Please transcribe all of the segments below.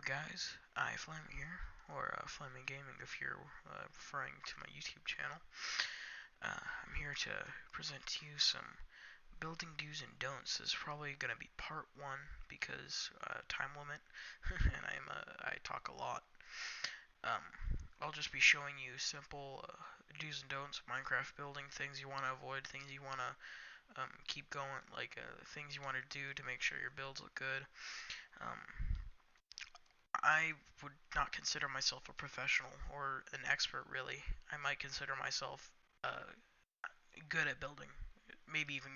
guys? Flaming here, or Flaming Gaming if you're referring to my YouTube channel. I'm here to present to you some building do's and don'ts. This is probably going to be part one because time limit, and I talk a lot. Um, I'll just be showing you simple do's and don'ts of Minecraft building, things you want to avoid, things you want to keep going, like things you want to do to make sure your builds look good. Um, I would not consider myself a professional or an expert, really. I might consider myself good at building, maybe even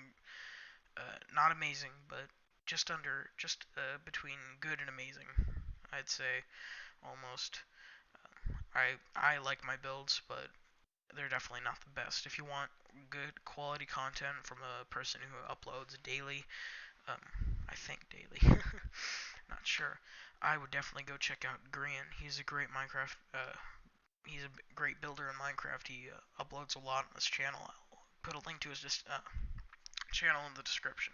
not amazing, but just between good and amazing. I'd say almost. I like my builds, but they're definitely not the best. If you want good quality content from a person who uploads daily, um, I think daily, not sure. I would definitely go check out Grian. He's a great Minecraft. He's a great builder in Minecraft. He uploads a lot on his channel. I'll put a link to his channel in the description.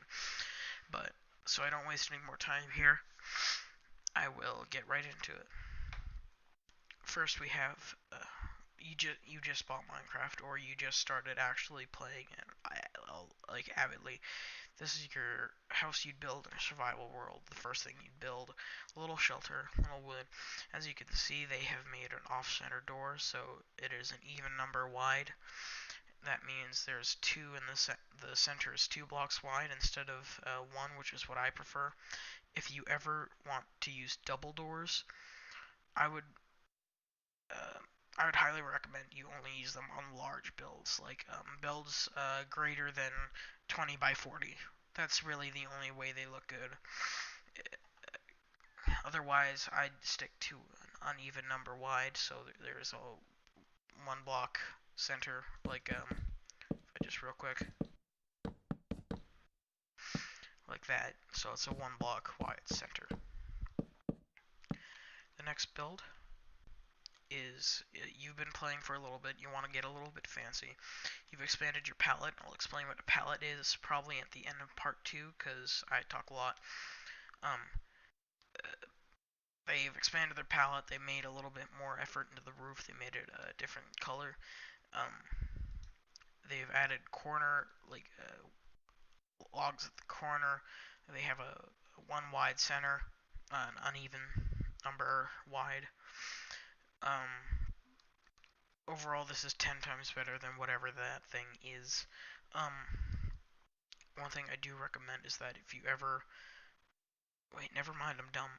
But so I don't waste any more time here, I will get right into it. First, we have you just bought Minecraft, or you just started actually playing it, like avidly. This is your house you'd build in a survival world. The first thing you'd build, a little shelter, a little wood. As you can see, they have made an off-center door, so it is an even number wide. That means there's two in the center is 2 blocks wide instead of one, which is what I prefer. If you ever want to use double doors, I would uh, I would highly recommend you only use them on large builds, like builds greater than 20 by 40. That's really the only way they look good. Otherwise, I'd stick to an uneven number wide, so there's a 1 block center, like if I just real quick, like that. So it's a 1 block wide center. The next build is you've been playing for a little bit, you want to get a little bit fancy. You've expanded your palette. I'll explain what a palette is probably at the end of part 2 because I talk a lot. Um, they've expanded their palette. They made a little bit more effort into the roof. They made it a different color. Um, they've added corner logs at the corner. They have a 1 wide center, an uneven number wide. Overall, this is 10 times better than whatever that thing is. Um, one thing I do recommend is that if you ever... Wait, never mind, I'm dumb.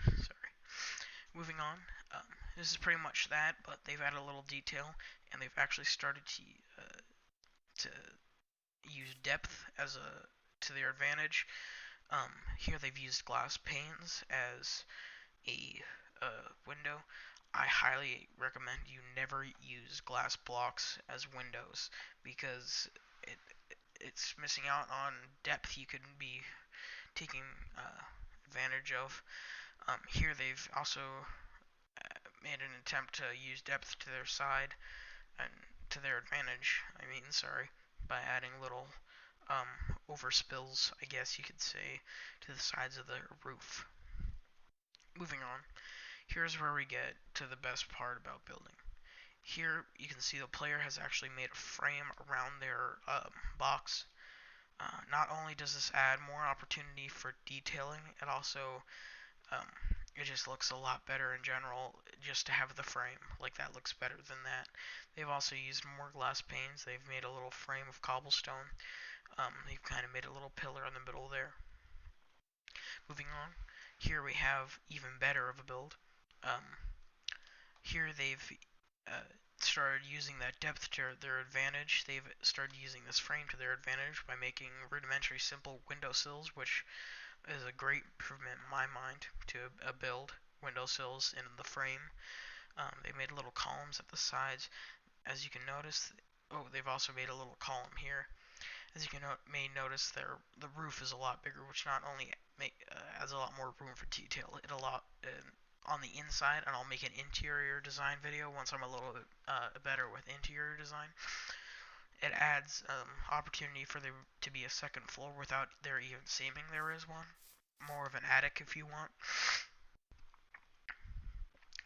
Sorry. Moving on. This is pretty much that, but they've added a little detail, and they've actually started to use depth to their advantage. Here they've used glass panes as a window. I highly recommend you never use glass blocks as windows because it it's missing out on depth you could be taking advantage of. Here they've also made an attempt to use depth to their side and to their advantage. Sorry, by adding little overspills, I guess you could say, to the sides of the roof. Moving on, here's where we get to the best part about building. Here you can see the player has actually made a frame around their box. Not only does this add more opportunity for detailing, um, it just looks a lot better in general just to have the frame. Like, that looks better than that. They've also used more glass panes. They've made a little frame of cobblestone. They've kind of made a little pillar in the middle there. Moving on, here we have even better of a build. Here they've started using that depth to their advantage. They've started using this frame to their advantage by making rudimentary simple windowsills, which is a great improvement in my mind to a build. Windowsills in the frame. They made little columns at the sides. As you can notice, they've also made a little column here. As you may notice, the roof is a lot bigger, which not only adds a lot more room for detail, it a lot on the inside, and I'll make an interior design video once I'm a little bit better with interior design. It adds opportunity for there to be a second floor without there even seeming there is one. More of an attic if you want.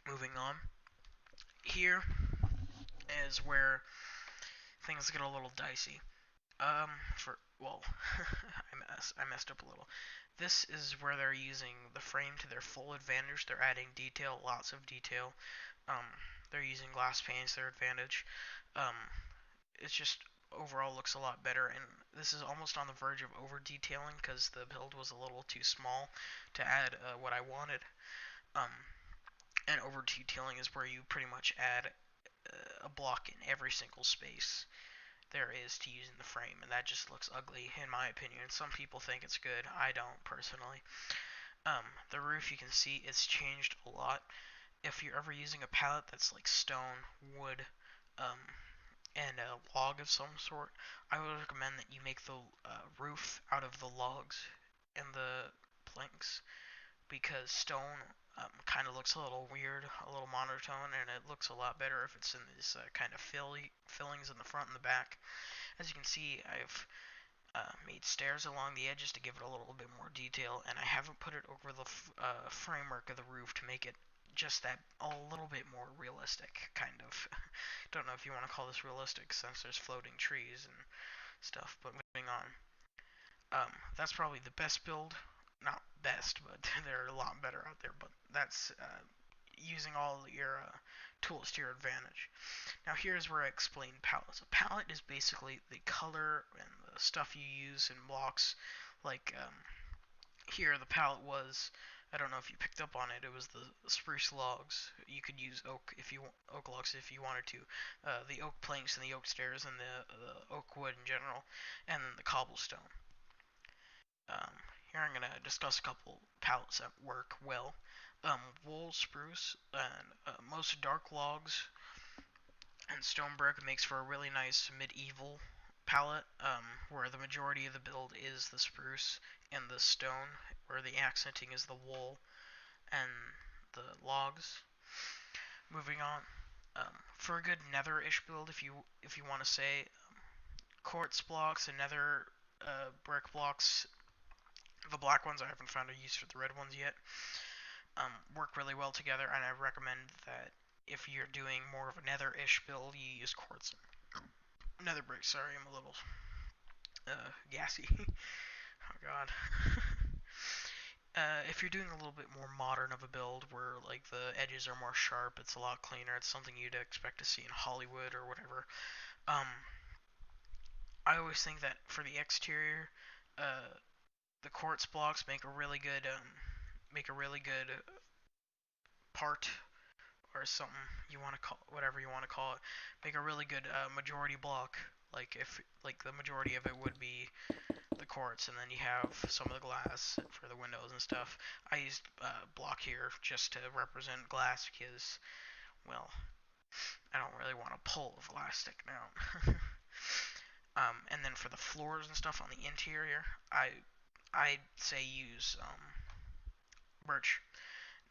Moving on. Here is where things get a little dicey. Well, I messed up a little. This is where they're using the frame to their full advantage. They're adding detail, lots of detail. Um, they're using glass panes to their advantage. Um, it's just overall looks a lot better, and this is almost on the verge of over detailing because the build was a little too small to add what I wanted. Um, and over detailing is where you pretty much add a block in every single space there is to using the frame, and that just looks ugly in my opinion. Some people think it's good. I don't personally. The roof, you can see it's changed a lot. If you're ever using a pallet that's like stone, wood, um, and a log of some sort, I would recommend that you make the roof out of the logs and the planks, because stone kind of looks a little weird, a little monotone, and it looks a lot better if it's in these kind of fillings in the front and the back. As you can see, I've made stairs along the edges to give it a little bit more detail, and I haven't put it over the framework of the roof to make it just that a little bit more realistic, kind of. Don't know if you want to call this realistic since there's floating trees and stuff, but moving on. That's probably the best build. Not best, but there are a lot better out there, but that's using all your tools to your advantage. Now here's where I explain palettes. A palette is basically the color and the stuff you use in blocks. Like here, the palette was, I don't know if you picked up on it. It was the spruce logs. You could use oak logs if you wanted to. The oak planks and the oak stairs and the oak wood in general, and then the cobblestone. Um, Here I'm gonna discuss a couple palettes that work well. Wool, spruce, and most dark logs and stone brick makes for a really nice medieval palette, where the majority of the build is the spruce and the stone, where the accenting is the wool and the logs. Moving on, for a good nether-ish build, if you want to say, quartz blocks and nether brick blocks, the black ones I haven't found a use for the red ones yet, work really well together, and I recommend that if you're doing more of a nether-ish build, you use quartz. Nether brick, sorry, I'm a little gassy. Oh god. If you're doing a little bit more modern of a build where like the edges are more sharp, it's a lot cleaner. It's something you'd expect to see in Hollywood or whatever. Um, I always think that for the exterior, uh, the quartz blocks make a really good part, or something you want to call, whatever you want to call it, make a really good majority block. Like if like the majority of it would be the quartz, and then you have some of the glass for the windows and stuff. I used block here just to represent glass because, well, I don't really want a pole of glass sticking out. And then for the floors and stuff on the interior, I'd say use birch.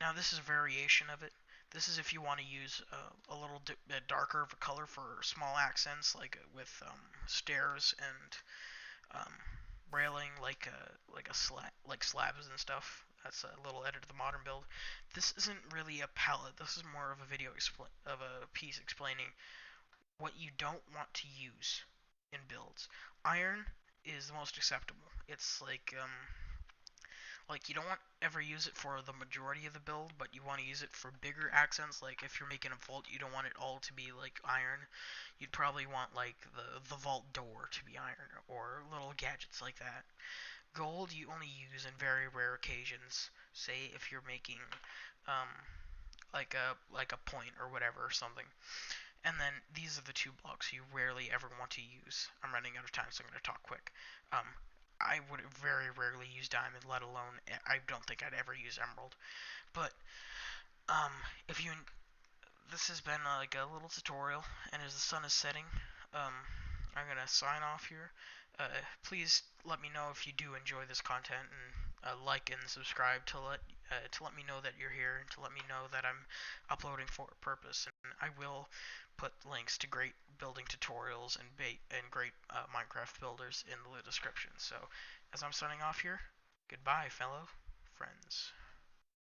Now this is a variation of it. This is if you want to use a little darker of a color for small accents, like with stairs and um, railing, like a like slabs and stuff. That's a little edit of the modern build. This isn't really a palette. This is more of a video of a piece explaining what you don't want to use in builds. Iron is the most acceptable. It's like you don't want to ever use it for the majority of the build, but you want to use it for bigger accents. Like if you're making a vault, you don't want it all to be like iron. You'd probably want like the vault door to be iron, or little gadgets like that. Gold you only use in very rare occasions. Say if you're making um, like a point or whatever or something. And then these are the two blocks you rarely ever want to use. I'm running out of time, so I'm going to talk quick. Um, I would very rarely use diamond, let alone I don't think I'd ever use emerald. But um, if you this has been like a little tutorial, and as the sun is setting, um, I'm gonna sign off here. Please let me know if you do enjoy this content, and like and subscribe to let me know that you're here, and to let me know that I'm uploading for a purpose. And I will put links to great building tutorials and great Minecraft builders in the description. So, as I'm signing off here, goodbye, fellow friends.